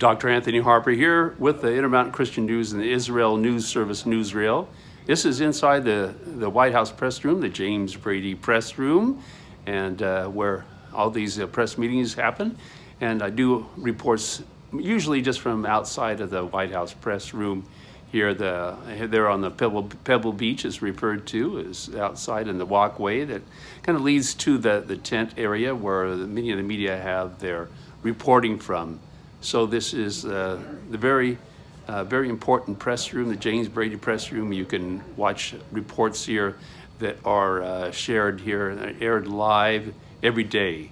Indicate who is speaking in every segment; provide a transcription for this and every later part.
Speaker 1: Dr. Anthony Harper here with the InterMountain Christian News and the Israel News Service Newsrael. This is inside the White House press room, the James Brady press room, and where all these press meetings happen. And I do reports usually just from outside of the White House press room here. There on the Pebble Beach is referred to as outside in the walkway that kind of leads to the tent area where many of the media have their reporting from. So this is the very important press room, the James Brady press room. You can watch reports here that are shared here, aired live every day.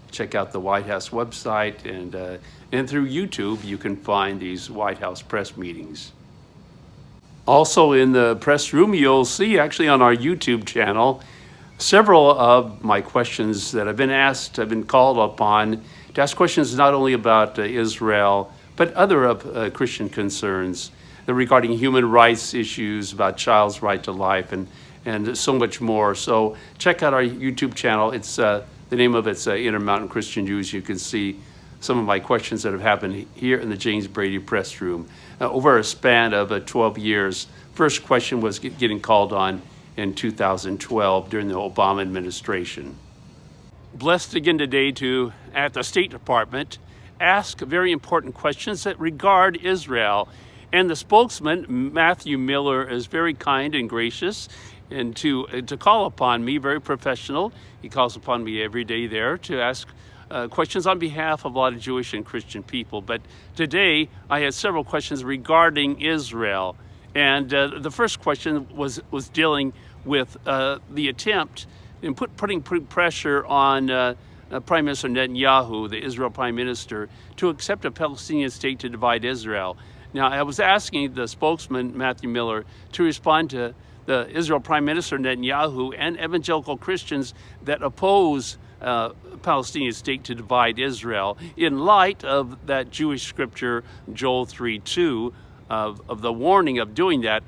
Speaker 1: Check out the White House website, and through YouTube you can find these White House press meetings. Also in the press room, you'll see actually on our YouTube channel several of my questions that I've been asked, I've been called upon to ask questions not only about Israel, but other Christian concerns regarding human rights issues, about child's right to life, and so much more. So check out our YouTube channel. It's the name of it's InterMountain Christian News. You can see some of my questions that have happened here in the James Brady press room over a span of 12 years. First question was getting called on in 2012 during the Obama administration. Blessed again today to, at the State Department, ask very important questions that regard Israel. And the spokesman, Matthew Miller, is very kind and gracious and to call upon me, very professional. He calls upon me every day there to ask questions on behalf of a lot of Jewish and Christian people. But today I had several questions regarding Israel. And the first question was dealing with the attempt in putting pressure on Prime Minister Netanyahu, the Israel Prime Minister, to accept a Palestinian state to divide Israel. Now, I was asking the spokesman, Matthew Miller, to respond to the Israel Prime Minister Netanyahu and evangelical Christians that oppose Palestinian state to divide Israel in light of that Jewish scripture, Joel 3:2, of the warning of doing that.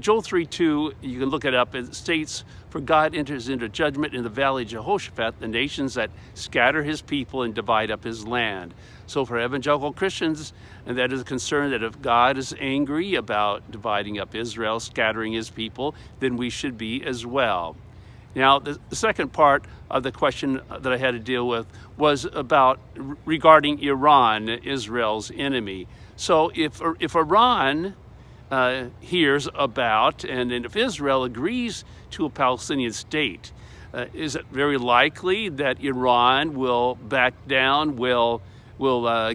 Speaker 1: Joel 3:2, you can look it up, it states, "For God enters into judgment in the Valley of Jehoshaphat, the nations that scatter his people and divide up his land." So for evangelical Christians, and that is a concern that if God is angry about dividing up Israel, scattering his people, then we should be as well. Now, the second part of the question that I had to deal with was about regarding Iran, Israel's enemy. So if Iran hears about, and if Israel agrees to a Palestinian state, is it very likely that Iran will back down, will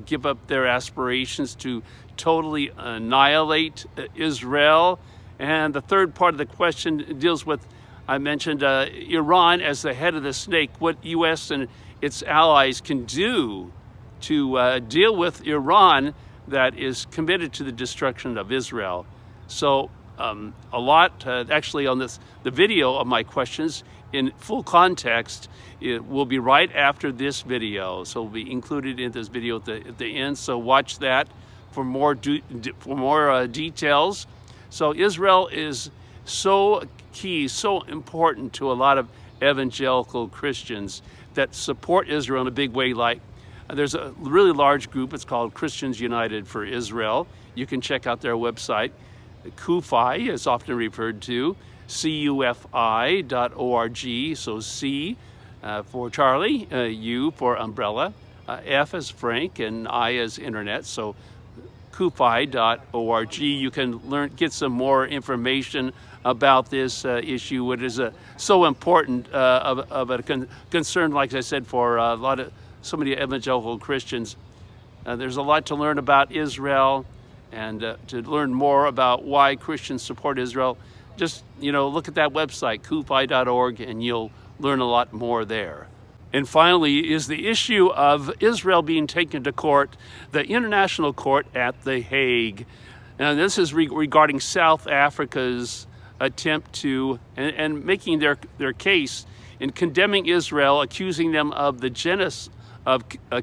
Speaker 1: give up their aspirations to totally annihilate Israel? And the third part of the question deals with, I mentioned Iran as the head of the snake, what U.S. and its allies can do to deal with Iran that is committed to the destruction of Israel. So a lot, actually on the video of my questions in full context, it will be right after this video. So it will be included in this video at the end. So watch that for more details. So Israel is so key, so important to a lot of evangelical Christians that support Israel in a big way. Like there's a really large group, it's called Christians United for Israel. You can check out their website. CUFI is often referred to, CUFI.org. So C for Charlie, U for umbrella, F as Frank, and I as internet. So CUFI.org. You can get some more information about this issue, what is so important of a concern, like I said, for so many evangelical Christians. There's a lot to learn about Israel, and to learn more about why Christians support Israel, just look at that website, CUFI.org, and you'll learn a lot more there. And finally is the issue of Israel being taken to court, the International Court at The Hague. And this is regarding South Africa's attempt to, and making their case in condemning Israel, accusing them of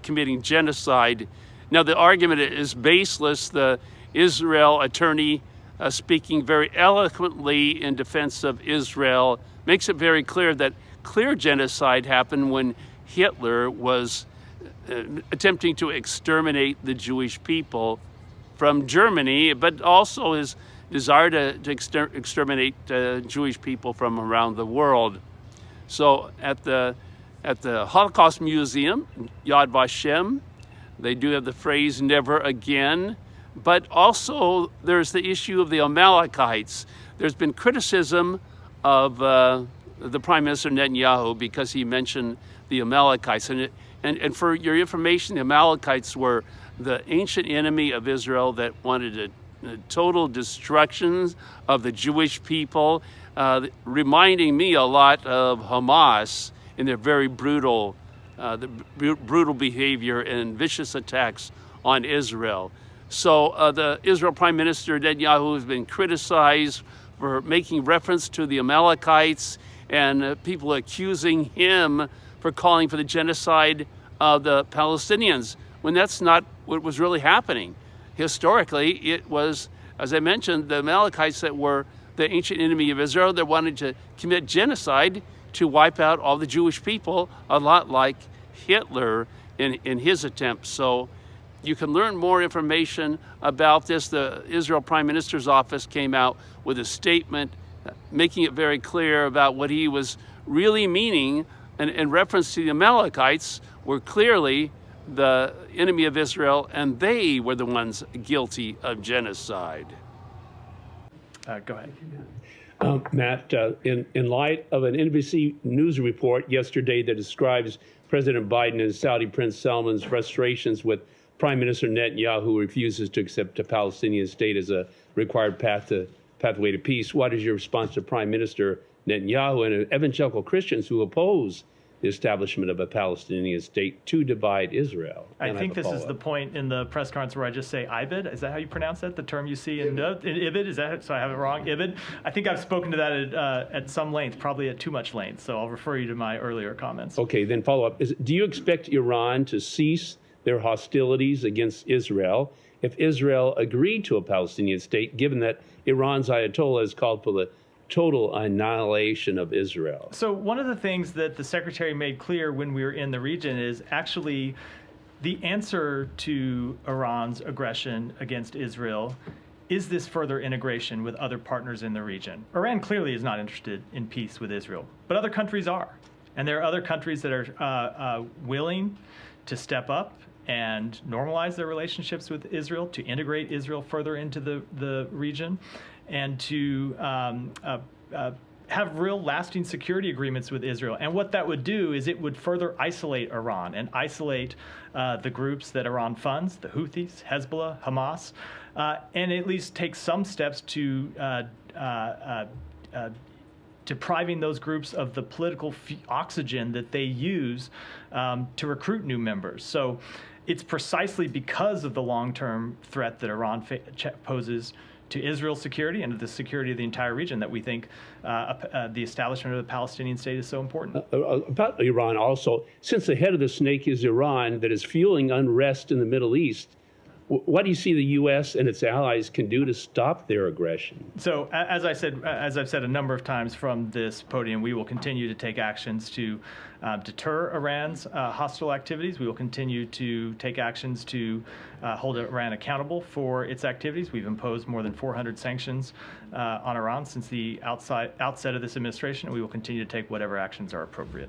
Speaker 1: committing genocide. Now the argument is baseless. The Israel attorney speaking very eloquently in defense of Israel makes it very clear that clear genocide happened when Hitler was attempting to exterminate the Jewish people from Germany, but also his desire to exterminate Jewish people from around the world. So at the Holocaust Museum, Yad Vashem, they do have the phrase "never again," but also there's the issue of the Amalekites. There's been criticism of the Prime Minister Netanyahu because he mentioned the Amalekites. And for your information, the Amalekites were the ancient enemy of Israel that wanted a total destruction of the Jewish people, reminding me a lot of Hamas in their very brutal behavior and vicious attacks on Israel. So the Israel Prime Minister Netanyahu has been criticized for making reference to the Amalekites, and people accusing him for calling for the genocide of the Palestinians, when that's not what was really happening. Historically, it was, as I mentioned, the Amalekites that were the ancient enemy of Israel that wanted to commit genocide to wipe out all the Jewish people, a lot like Hitler in his attempts. So you can learn more information about this. The Israel Prime Minister's office came out with a statement making it very clear about what he was really meaning, and in reference to the Amalekites were clearly the enemy of Israel, and they were the ones guilty of genocide.
Speaker 2: Go ahead.
Speaker 3: Matt, in light of an NBC News report yesterday that describes President Biden and Saudi Prince Salman's frustrations with Prime Minister Netanyahu, who refuses to accept a Palestinian state as a required pathway to peace, what is your response to Prime Minister Netanyahu and evangelical Christians who oppose the establishment of a Palestinian state to divide Israel?
Speaker 2: I think this is the point in the press conference where I just say IBID. Is that how you pronounce that? The term you see in IBID? Is that, so I have it wrong? IBID? I think I've spoken to that at some length, probably at too much length. So I'll refer you to my earlier comments.
Speaker 3: Okay, then follow up. Do you expect Iran to cease their hostilities against Israel if Israel agreed to a Palestinian state, given that Iran's Ayatollah has called for the total annihilation of Israel?
Speaker 2: So one of the things that the Secretary made clear when we were in the region is actually the answer to Iran's aggression against Israel is this further integration with other partners in the region. Iran clearly is not interested in peace with Israel, but other countries are. And there are other countries that are willing to step up and normalize their relationships with Israel, to integrate Israel further into the region, and to have real lasting security agreements with Israel. And what that would do is it would further isolate Iran and isolate the groups that Iran funds, the Houthis, Hezbollah, Hamas, and at least take some steps to depriving those groups of the political oxygen that they use to recruit new members. So it's precisely because of the long-term threat that Iran poses to Israel's security and to the security of the entire region that we think the establishment of the Palestinian state is so important.
Speaker 3: About Iran also, since the head of the snake is Iran that is fueling unrest in the Middle East, what do you see the U.S. and its allies can do to stop their aggression?
Speaker 2: So, as I've said a number of times from this podium, we will continue to take actions to deter Iran's hostile activities. We will continue to take actions to hold Iran accountable for its activities. We've imposed more than 400 sanctions on Iran since the outset of this administration, and we will continue to take whatever actions are appropriate.